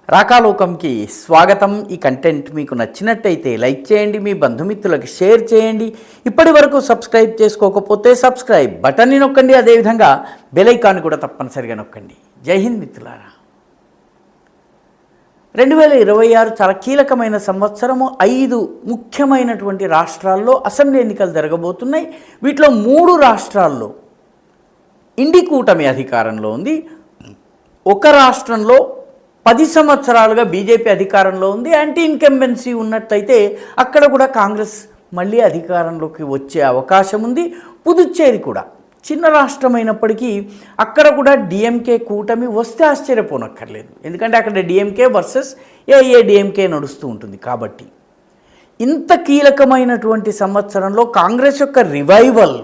రాకాలోకంకి స్వాగతం. ఈ కంటెంట్ మీకు నచ్చినట్టయితే లైక్ చేయండి, మీ బంధుమిత్రులకు షేర్ చేయండి. ఇప్పటి వరకు సబ్స్క్రైబ్ చేసుకోకపోతే సబ్స్క్రైబ్ బటన్ని నొక్కండి, అదేవిధంగా బెల్ ఐకాన్ కూడా తప్పనిసరిగా నొక్కండి. జై హింద్ మిత్రులారా. 2026 చాలా కీలకమైన సంవత్సరము. 5 ముఖ్యమైనటువంటి రాష్ట్రాల్లో అసెంబ్లీ ఎన్నికలు జరగబోతున్నాయి. వీటిలో 3 రాష్ట్రాల్లో ఇండి కూటమి అధికారంలో ఉంది. ఒక రాష్ట్రంలో 10 సంవత్సరాలుగా బీజేపీ అధికారంలో ఉంది. యాంటీ ఇన్కంబెన్సీ ఉన్నట్లయితే అక్కడ కూడా కాంగ్రెస్ మళ్ళీ అధికారంలోకి వచ్చే అవకాశం ఉంది. పుదుచ్చేరి కూడా చిన్న రాష్ట్రమైనప్పటికీ అక్కడ కూడా డిఎంకే కూటమి వస్తే ఆశ్చర్యపోనక్కర్లేదు. ఎందుకంటే అక్కడ డిఎంకే వర్సెస్ ఏఐఏడిఎంకే నడుస్తూ ఉంటుంది. కాబట్టి ఇంత కీలకమైనటువంటి సంవత్సరంలో కాంగ్రెస్ యొక్క రివైవల్,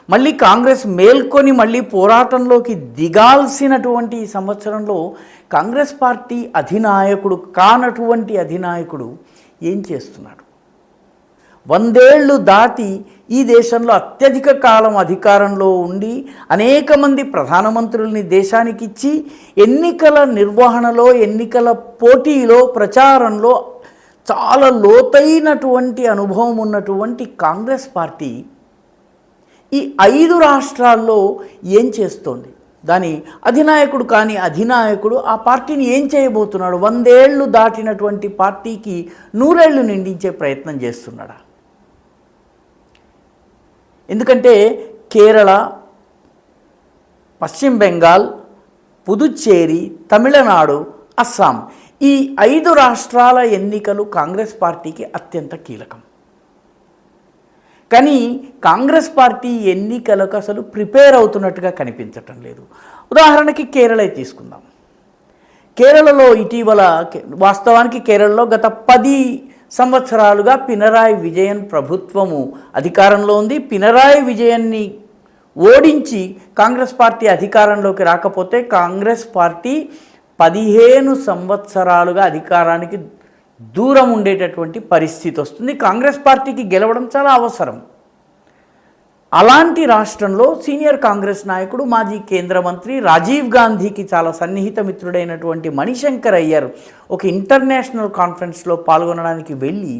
మళ్ళీ కాంగ్రెస్ మేల్కొని మళ్ళీ పోరాటంలోకి దిగాల్సినటువంటి ఈ సంవత్సరంలో కాంగ్రెస్ పార్టీ అధినాయకుడు కానటువంటి అధినాయకుడు ఏం చేస్తున్నాడు? 100 ఏళ్ళు దాటి ఈ దేశంలో అత్యధిక కాలం అధికారంలో ఉండి అనేక మంది ప్రధానమంత్రుల్ని దేశానికి ఇచ్చి ఎన్నికల నిర్వహణలో, ఎన్నికల పోటీలో, ప్రచారంలో చాలా లోతైనటువంటి అనుభవం ఉన్నటువంటి కాంగ్రెస్ పార్టీ ఈ 5 రాష్ట్రాల్లో ఏం చేస్తోంది? దాని అధినాయకుడు కానీ అధినాయకుడు ఆ పార్టీని ఏం చేయబోతున్నాడు? 100 ఏళ్ళు దాటినటువంటి పార్టీకి 100 ఏళ్ళు నిండించే ప్రయత్నం చేస్తున్నాడా? ఎందుకంటే కేరళ, పశ్చిమ బెంగాల్, పుదుచ్చేరి, తమిళనాడు, అస్సాం ఈ 5 రాష్ట్రాల ఎన్నికలు కాంగ్రెస్ పార్టీకి అత్యంత కీలకం. కానీ కాంగ్రెస్ పార్టీ ఎన్నికలకు అసలు ప్రిపేర్ అవుతున్నట్టుగా కనిపించటం లేదు. ఉదాహరణకి కేరళ తీసుకుందాం. కేరళలో ఇటీవల, వాస్తవానికి కేరళలో గత 10 సంవత్సరాలుగా పినరాయి విజయన్ ప్రభుత్వము అధికారంలో ఉంది. పినరాయి విజయన్ని ఓడించి కాంగ్రెస్ పార్టీ అధికారంలోకి రాకపోతే కాంగ్రెస్ పార్టీ 15 సంవత్సరాలుగా అధికారానికి దూరం ఉండేటటువంటి పరిస్థితి వస్తుంది. కాంగ్రెస్ పార్టీకి గెలవడం చాలా అవసరం. అలాంటి రాష్ట్రంలో సీనియర్ కాంగ్రెస్ నాయకుడు, మాజీ కేంద్ర మంత్రి, రాజీవ్ గాంధీకి చాలా సన్నిహిత మిత్రుడైనటువంటి మణిశంకర్ అయ్యర్ ఒక ఇంటర్నేషనల్ కాన్ఫరెన్స్లో పాల్గొనడానికి వెళ్ళి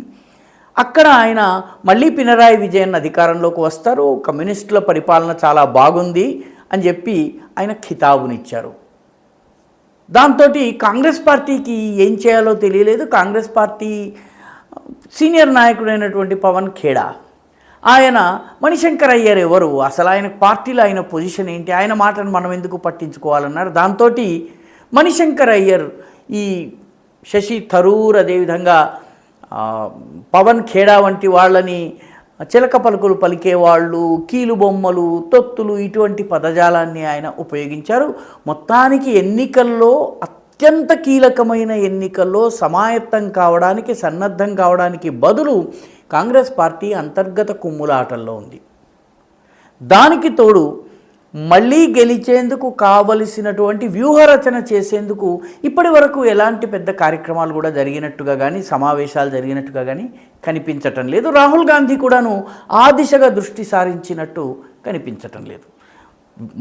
అక్కడ ఆయన మళ్ళీ పినరాయి విజయన్ అధికారంలోకి వస్తారు, కమ్యూనిస్టుల పరిపాలన చాలా బాగుంది అని చెప్పి ఆయన ఖితాబునిచ్చారు. దాంతో కాంగ్రెస్ పార్టీకి ఏం చేయాలో తెలియలేదు. కాంగ్రెస్ పార్టీ సీనియర్ నాయకుడైనటువంటి పవన్ ఖేడా, ఆయన మణిశంకర్ అయ్యర్ ఎవరు, అసలు ఆయన పార్టీలో ఆయన పొజిషన్ ఏంటి, ఆయన మాటను మనం ఎందుకు పట్టించుకోవాలన్నారు. దాంతో మణిశంకర్ అయ్యర్ ఈ శశి థరూర్, అదేవిధంగా పవన్ ఖేడా వంటి వాళ్ళని చిలక పలుకులు పలికేవాళ్ళు, కీలు బొమ్మలు, తొత్తులు ఇటువంటి పదజాలాన్ని ఆయన ఉపయోగించారు. మొత్తానికి ఎన్నికల్లో, అత్యంత కీలకమైన ఎన్నికల్లో సమాయత్తం కావడానికి, సన్నద్ధం కావడానికి బదులు కాంగ్రెస్ పార్టీ అంతర్గత కుమ్ములాటల్లో ఉంది. దానికి తోడు మళ్ళీ గెలిచేందుకు కావలసినటువంటి వ్యూహరచన చేసేందుకు ఇప్పటి వరకు ఎలాంటి పెద్ద కార్యక్రమాలు కూడా జరిగినట్టుగా కానీ, సమావేశాలు జరిగినట్టుగా కానీ కనిపించటం లేదు. రాహుల్ గాంధీ కూడాను ఆ దిశగా దృష్టి సారించినట్టు కనిపించటం లేదు.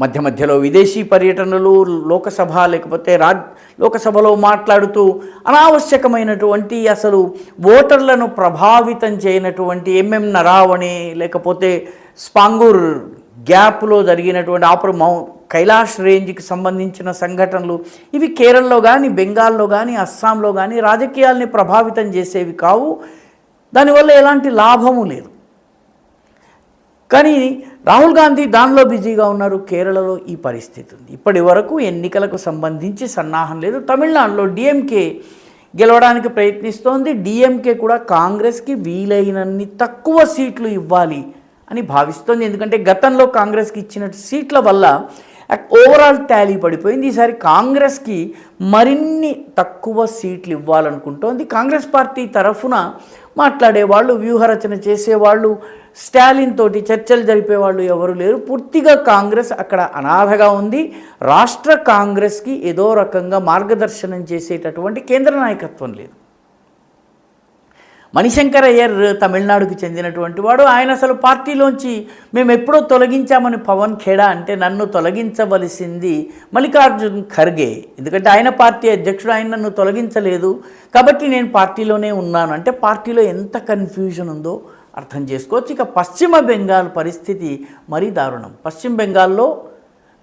మధ్య మధ్యలో విదేశీ పర్యటనలు, లోకసభ లేకపోతే లోకసభలో మాట్లాడుతూ అనావశ్యకమైనటువంటి, అసలు ఓటర్లను ప్రభావితం చేయనటువంటి ఎంఎం నరావణి లేకపోతే స్పాంగూర్ గ్యాప్లో జరిగినటువంటి కైలాష్ రేంజ్కి సంబంధించిన సంఘటనలు, ఇవి కేరళలో కానీ, బెంగాల్లో కానీ, అస్సాంలో కానీ రాజకీయాల్ని ప్రభావితం చేసేవి కావు. దానివల్ల ఎలాంటి లాభము లేదు. కానీ రాహుల్ గాంధీ దానిలో బిజీగా ఉన్నారు. కేరళలో ఈ పరిస్థితి ఉంది. ఇప్పటి వరకు ఎన్నికలకు సంబంధించి సన్నాహం లేదు. తమిళనాడులో డిఎంకే గెలవడానికి ప్రయత్నిస్తోంది. డిఎంకే కూడా కాంగ్రెస్కి వీలైనన్ని తక్కువ సీట్లు ఇవ్వాలి అని భావిస్తోంది. ఎందుకంటే గతంలో కాంగ్రెస్కి ఇచ్చిన సీట్ల వల్ల ఓవరాల్ టాలీ పడిపోయింది. ఈసారి కాంగ్రెస్కి మరిన్ని తక్కువ సీట్లు ఇవ్వాలనుకుంటోంది. కాంగ్రెస్ పార్టీ తరఫున మాట్లాడేవాళ్ళు, వ్యూహరచన చేసేవాళ్ళు, స్టాలిన్ తోటి చర్చలు జరిపేవాళ్ళు ఎవరు లేరు. పూర్తిగా కాంగ్రెస్ అక్కడ అనాథగా ఉంది. రాష్ట్ర కాంగ్రెస్కి ఏదో రకంగా మార్గదర్శనం చేసేటటువంటి కేంద్ర నాయకత్వం లేదు. మణిశంకర్ అయ్యర్ తమిళనాడుకు చెందినటువంటి వాడు. ఆయన అసలు పార్టీలోంచి మేము ఎప్పుడో తొలగించామని పవన్ ఖేడా అంటే నన్ను తొలగించవలసింది మల్లికార్జున్ ఖర్గే, ఎందుకంటే ఆయన పార్టీ అధ్యక్షుడు, ఆయన నన్ను తొలగించలేదు కాబట్టి నేను పార్టీలోనే ఉన్నాను అంటే పార్టీలో ఎంత కన్ఫ్యూజన్ ఉందో అర్థం చేసుకోవచ్చు. ఇక పశ్చిమ బెంగాల్ పరిస్థితి మరీ దారుణం. పశ్చిమ బెంగాల్లో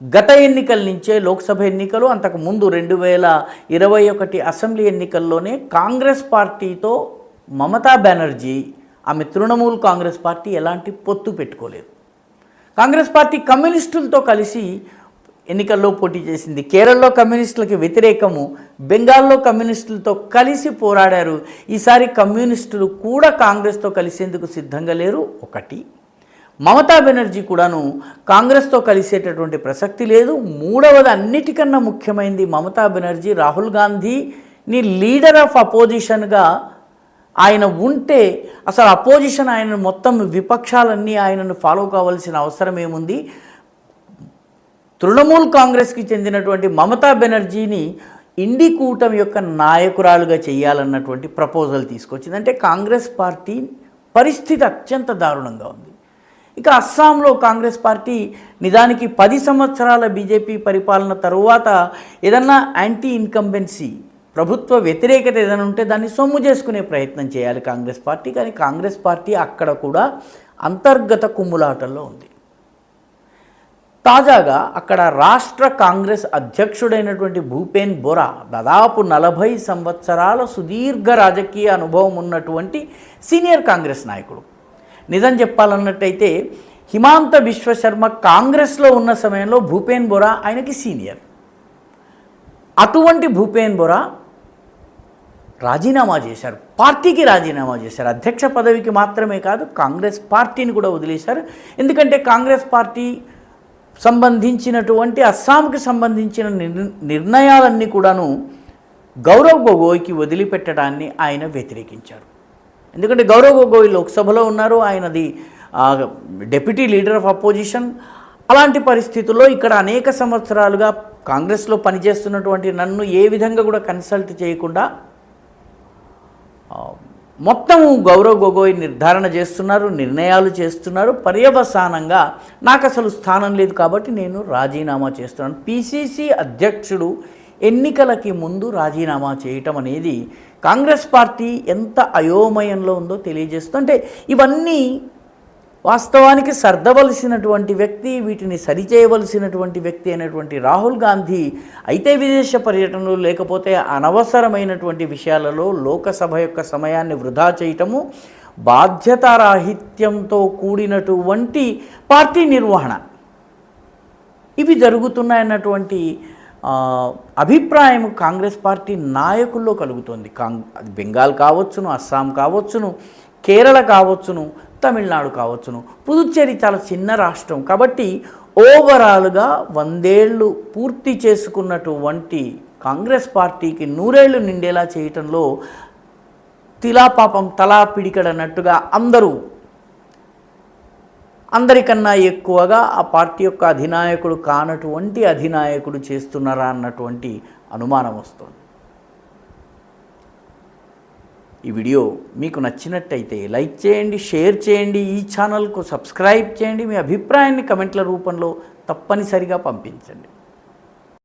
గత ఎన్నికల నుంచే లోక్సభ ఎన్నికలు, అంతకు ముందు 2021 అసెంబ్లీ ఎన్నికల్లోనే కాంగ్రెస్ పార్టీతో మమతా బెనర్జీ, ఆమె తృణమూల్ కాంగ్రెస్ పార్టీ ఎలాంటి పొత్తు పెట్టుకోలేదు. కాంగ్రెస్ పార్టీ కమ్యూనిస్టులతో కలిసి ఎన్నికల్లో పోటీ చేసింది. కేరళలో కమ్యూనిస్టులకి వ్యతిరేకము, బెంగాల్లో కమ్యూనిస్టులతో కలిసి పోరాడారు. ఈసారి కమ్యూనిస్టులు కూడా కాంగ్రెస్తో కలిసేందుకు సిద్ధంగా లేరు. ఒకటి, మమతా బెనర్జీ కూడాను కాంగ్రెస్తో కలిసేటటువంటి ప్రసక్తి లేదు. మూడవది, అన్నిటికన్నా ముఖ్యమైనది, మమతా బెనర్జీ రాహుల్ గాంధీని లీడర్ ఆఫ్ అపోజిషన్గా ఆయన ఉంటే అసలు అపోజిషన్ ఆయన మొత్తం విపక్షాలన్నీ ఆయనను ఫాలో కావాల్సిన అవసరం ఏముంది? తృణమూల్ కాంగ్రెస్కి చెందినటువంటి మమతా బెనర్జీని ఇండి కూటమి యొక్క నాయకురాలుగా చేయాలన్నటువంటి ప్రపోజల్ తీసుకొచ్చింది. అంటే కాంగ్రెస్ పార్టీ పరిస్థితి అత్యంత దారుణంగా ఉంది. ఇక అస్సాంలో కాంగ్రెస్ పార్టీ నిజానికి 10 సంవత్సరాల బీజేపీ పరిపాలన తరువాత ఏదన్నా యాంటీ ఇన్కంబెన్సీ, ప్రభుత్వ వ్యతిరేకత ఏదైనా ఉంటే దాన్ని సొమ్ము చేసుకునే ప్రయత్నం చేయాలి కాంగ్రెస్ పార్టీ. కానీ కాంగ్రెస్ పార్టీ అక్కడ కూడా అంతర్గత కుమ్ములాటల్లో ఉంది. తాజాగా అక్కడ రాష్ట్ర కాంగ్రెస్ అధ్యక్షుడైనటువంటి భూపేన్ బొరా, దాదాపు 40 సంవత్సరాల సుదీర్ఘ రాజకీయ అనుభవం ఉన్నటువంటి సీనియర్ కాంగ్రెస్ నాయకుడు. నిజం చెప్పాలన్నట్టయితే హిమాంత బిశ్వశర్మ కాంగ్రెస్లో ఉన్న సమయంలో భూపేన్ బొరా ఆయనకి సీనియర్. అటువంటి భూపేన్ బొరా రాజీనామా చేశారు, పార్టీకి రాజీనామా చేశారు. అధ్యక్ష పదవికి మాత్రమే కాదు, కాంగ్రెస్ పార్టీని కూడా వదిలేశారు. ఎందుకంటే కాంగ్రెస్ పార్టీ సంబంధించినటువంటి అస్సాంకి సంబంధించిన నిర్ణయాలన్నీ కూడాను గౌరవ్ గొగోయ్కి వదిలిపెట్టడాన్ని ఆయన వ్యతిరేకించారు. ఎందుకంటే గౌరవ్ గొగోయ్ లోక్సభలో ఉన్నారు, ఆయనది డెప్యూటీ లీడర్ ఆఫ్ అపోజిషన్. అలాంటి పరిస్థితుల్లో ఇక్కడ అనేక సంవత్సరాలుగా కాంగ్రెస్లో పనిచేస్తున్నటువంటి నన్ను ఏ విధంగా కూడా కన్సల్ట్ చేయకుండా మొత్తము గౌరవ్ గొగోయ్ నిర్ధారణ చేస్తున్నారు, నిర్ణయాలు చేస్తున్నారు. పర్యవసానంగా నాకు అసలు స్థానం లేదు కాబట్టి నేను రాజీనామా చేస్తున్నాను. పిసిసి అధ్యక్షుడు ఎన్నికలకి ముందు రాజీనామా చేయటం అనేది కాంగ్రెస్ పార్టీ ఎంత అయోమయంలో ఉందో తెలియజేస్తుంది. అంటే ఇవన్నీ వాస్తవానికి సర్దవలసినటువంటి వ్యక్తి, వీటిని సరిచేయవలసినటువంటి వ్యక్తి అయినటువంటి రాహుల్ గాంధీ అయితే విదేశ పర్యటనలు, లేకపోతే అనవసరమైనటువంటి విషయాలలో లోకసభ యొక్క సమయాన్ని వృధా చేయటము, బాధ్యతారాహిత్యంతో కూడినటువంటి పార్టీ నిర్వహణ, ఇవి జరుగుతున్నాయన్నటువంటి అభిప్రాయం కాంగ్రెస్ పార్టీ నాయకుల్లో కలుగుతుంది. అది బెంగాల్ కావచ్చును, అస్సాం కావచ్చును, కేరళ కావచ్చును, తమిళనాడు కావచ్చును. పుదుచ్చేరి చాలా చిన్న రాష్ట్రం కాబట్టి ఓవరాల్గా 100 ఏళ్ళు పూర్తి చేసుకున్నటువంటి కాంగ్రెస్ పార్టీకి 100 ఏళ్ళు నిండేలా చేయటంలో తిలాపాపం తలా పిడికడన్నట్టుగా అందరికన్నా ఎక్కువగా ఆ పార్టీ యొక్క అధినాయకుడు కానటువంటి అధినాయకుడు చేస్తున్నారా అన్నటువంటి అనుమానం వస్తుంది. ఈ వీడియో మీకు నచ్చినట్టయితే లైక్ చేయండి, షేర్ చేయండి, ఈ ఛానల్కు సబ్స్క్రైబ్ చేయండి. మీ అభిప్రాయాన్ని కమెంట్ల రూపంలో తప్పనిసరిగా పంపించండి.